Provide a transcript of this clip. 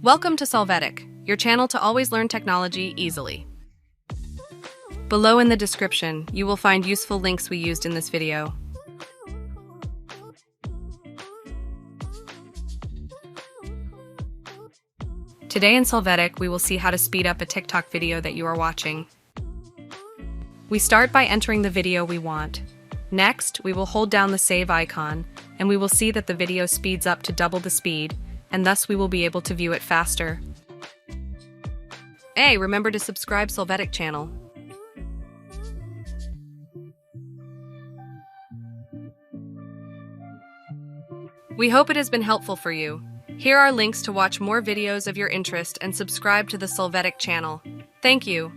Welcome to Solvetic, your channel to always learn technology easily. Below in the description, you will find useful links we used in this video. Today in Solvetic, we will see how to speed up a TikTok video that you are watching. We start by entering the video we want. Next, we will hold down the save icon, and we will see that the video speeds up to double the speed, and thus we will be able to view it faster. Hey, remember to subscribe Solvetic channel. We hope it has been helpful for you. Here are links to watch more videos of your interest and subscribe to the Solvetic channel. Thank you.